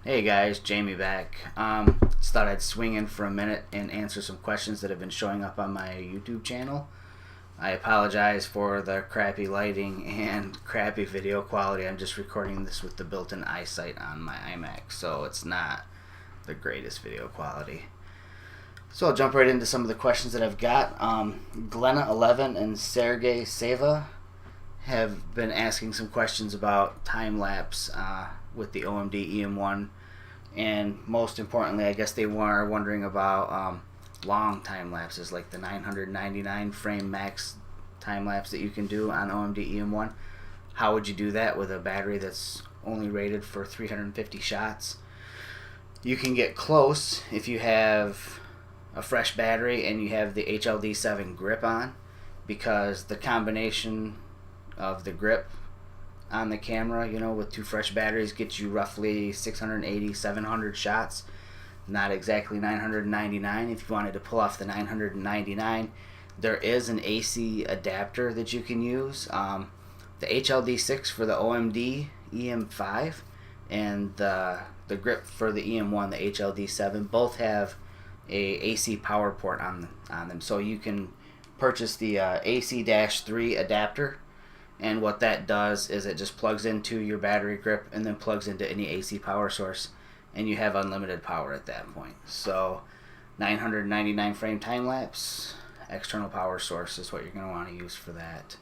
Hey guys, Jamie back. Just thought I'd swing in for a minute and answer some questions that have been showing up on my YouTube channel. I apologize for the crappy lighting and crappy video quality. I'm just recording this with the built-in eyesight on my iMac, so it's not the greatest video quality. So I'll jump right into some of the questions that I've got. Glenna11 and Sergey Seva have been asking some questions about time-lapse with the OMD EM1, and most importantly, I guess they were wondering about long time lapses, like the 999 frame max time lapse that you can do on OMD EM1. How would you do that with a battery that's only rated for 350 shots? You can get close if you have a fresh battery and you have the HLD7 grip on, because the combination of the grip on the camera, with two fresh batteries gets you roughly 680, 700 shots. Not exactly 999. If you wanted to pull off the 999, there is an AC adapter that you can use. The HLD6 for the OMD EM5 and the grip for the EM1, the HLD7, both have a AC power port on them. So you can purchase the AC-3 adapter, and what that does is it just plugs into your battery grip and then plugs into any AC power source, and you have unlimited power at that point. So 999 frame time lapse, external power source is what you're going to want to use for that.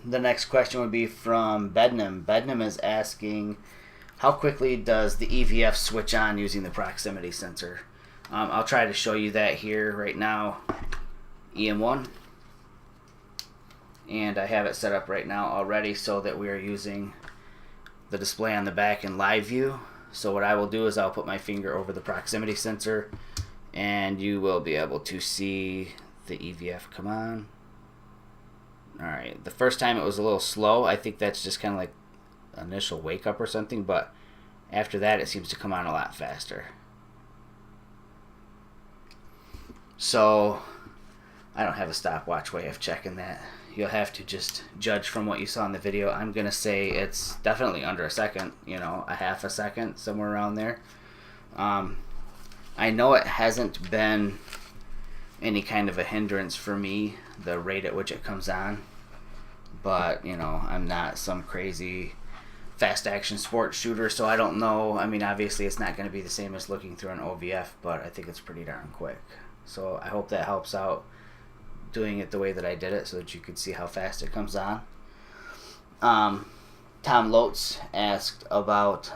The next question would be from Bednam. Bednam is asking, how quickly does the EVF switch on using the proximity sensor? I'll try to show you that here right now. EM1. And I have it set up right now already so that we are using the display on the back in live view. So what I will do is I'll put my finger over the proximity sensor and you will be able to see the EVF come on. Alright, the first time it was a little slow. I think that's just kind of like initial wake up or something, but after that it seems to come on a lot faster. So I don't have a stopwatch way of checking that. You'll have to just judge from what you saw in the video. I'm going to say it's definitely under a second, a half a second, somewhere around there. I know it hasn't been any kind of a hindrance for me, the rate at which it comes on. But, I'm not some crazy fast action sports shooter, so I don't know. I mean, obviously it's not going to be the same as looking through an OVF, but I think it's pretty darn quick. So I hope that helps out, doing it the way that I did it so that you could see how fast it comes on. Tom Lotz asked about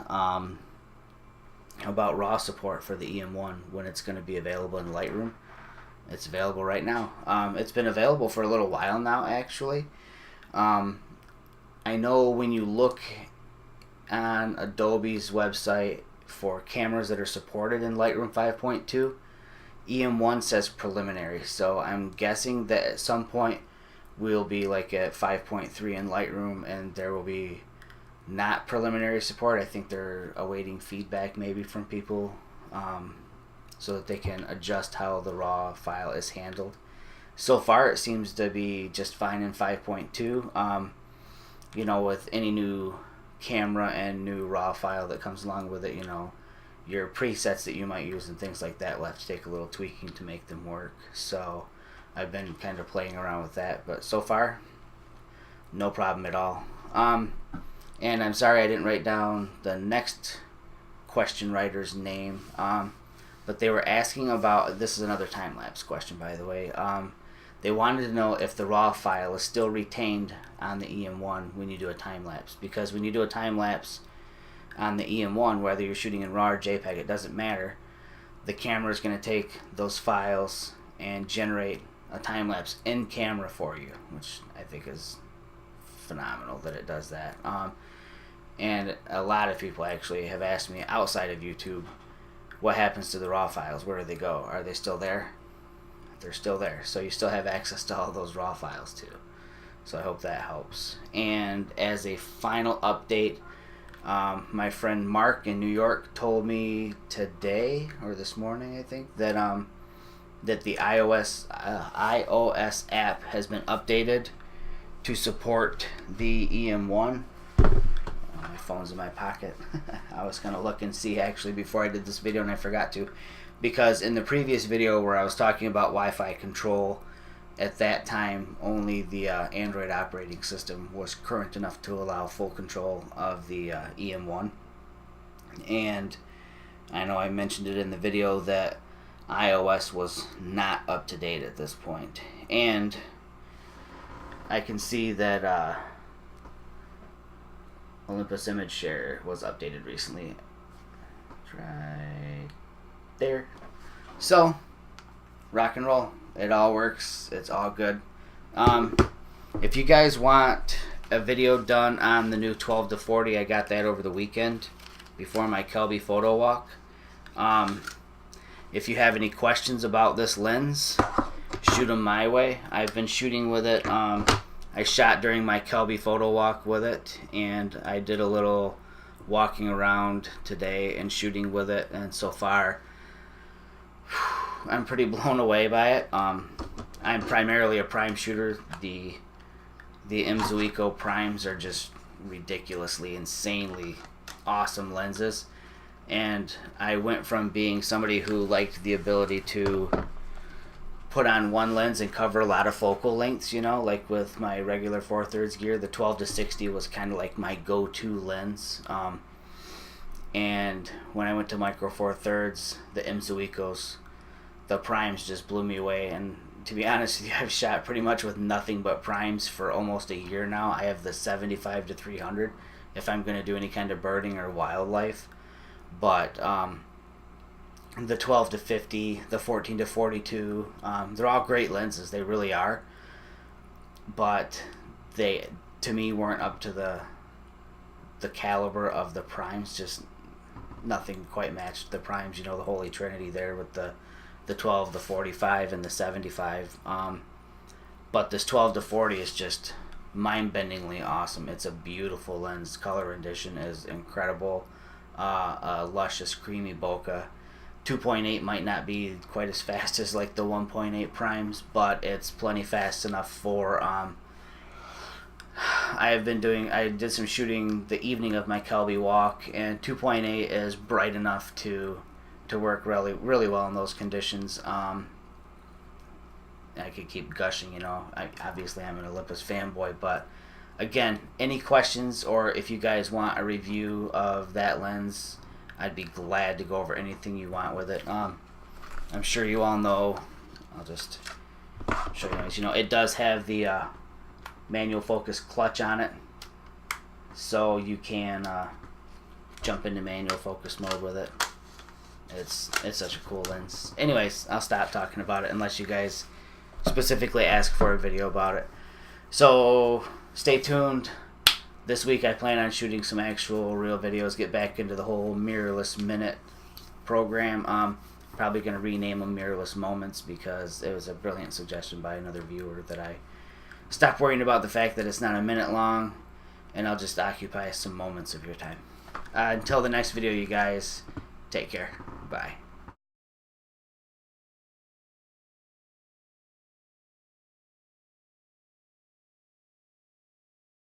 RAW support for the EM1, when it's going to be available in Lightroom. It's available right now. It's been available for a little while now, actually. I know when you look on Adobe's website for cameras that are supported in Lightroom 5.2, EM1 says preliminary, so I'm guessing that at some point we'll be like at 5.3 in Lightroom and there will be not preliminary support. I think they're awaiting feedback maybe from people so that they can adjust how the RAW file is handled. So far it seems to be just fine in 5.2. With any new camera and new RAW file that comes along with it, your presets that you might use and things like that will have to take a little tweaking to make them work. So I've been kind of playing around with that, but so far no problem at all. And I'm sorry I didn't write down the next question writer's name, but they were asking about, this is another time-lapse question by the way, they wanted to know if the RAW file is still retained on the EM1 when you do a time-lapse, because when you do a time-lapse on the EM1, whether you're shooting in RAW or JPEG, it doesn't matter. The camera is going to take those files and generate a time-lapse in camera for you, which I think is phenomenal that it does that. And a lot of people actually have asked me outside of YouTube, what happens to the RAW files? Where do they go? Are they still there? They're still there. So you still have access to all those RAW files too. So I hope that helps. And as a final update, my friend Mark in New York told me today or this morning, I think, that that the iOS app has been updated to support the EM1. My phone's in my pocket. I was going to look and see actually before I did this video, and I forgot to. Because in the previous video where I was talking about Wi-Fi control, at that time only the Android operating system was current enough to allow full control of the EM1. And I know I mentioned it in the video that iOS was not up to date at this point. And I can see that Olympus Image Share was updated recently. Right there. So, rock and roll. It all works. It's all good. If you guys want a video done on the new 12 to 40, I got that over the weekend before my Kelby photo walk. If you have any questions about this lens, shoot them my way. I've been shooting with it. I shot during my Kelby photo walk with it, and I did a little walking around today and shooting with it, and so far I'm pretty blown away by it. I'm primarily a prime shooter. The Imzuiko primes are just ridiculously, insanely awesome lenses, and I went from being somebody who liked the ability to put on one lens and cover a lot of focal lengths, you know, like with my regular 4/3 gear. The 12 to 60 was kind of like my go-to lens. And when I went to micro 4/3, the Imzuikos, the primes just blew me away. And to be honest with you, I've shot pretty much with nothing but primes for almost a year now. I have the 75 to 300 if I'm going to do any kind of birding or wildlife. But the 12 to 50, the 14 to 42, they're all great lenses. They really are. But they, to me, weren't up to the caliber of the primes. Just nothing quite matched the primes. You know, the Holy Trinity there with the 12, the 45, and the 75. But this 12 to 40 is just mind-bendingly awesome. It's a beautiful lens. Color rendition is incredible. A luscious, creamy bokeh. 2.8 might not be quite as fast as like the 1.8 primes, but it's plenty fast enough for I did some shooting the evening of my Kelby walk, and 2.8 is bright enough to work really well in those conditions. I could keep gushing, you know. Obviously I'm an Olympus fanboy, but again, any questions, or if you guys want a review of that lens, I'd be glad to go over anything you want with it. I'm sure you all know. I'll just show you guys. You know, it does have the manual focus clutch on it, so you can jump into manual focus mode with it. It's such a cool lens. Anyways, I'll stop talking about it unless you guys specifically ask for a video about it. So stay tuned. This week I plan on shooting some actual real videos, get back into the whole mirrorless minute program. Probably going to rename them mirrorless moments because it was a brilliant suggestion by another viewer that I stop worrying about the fact that it's not a minute long, and I'll just occupy some moments of your time. Until the next video, you guys, take care. Bye.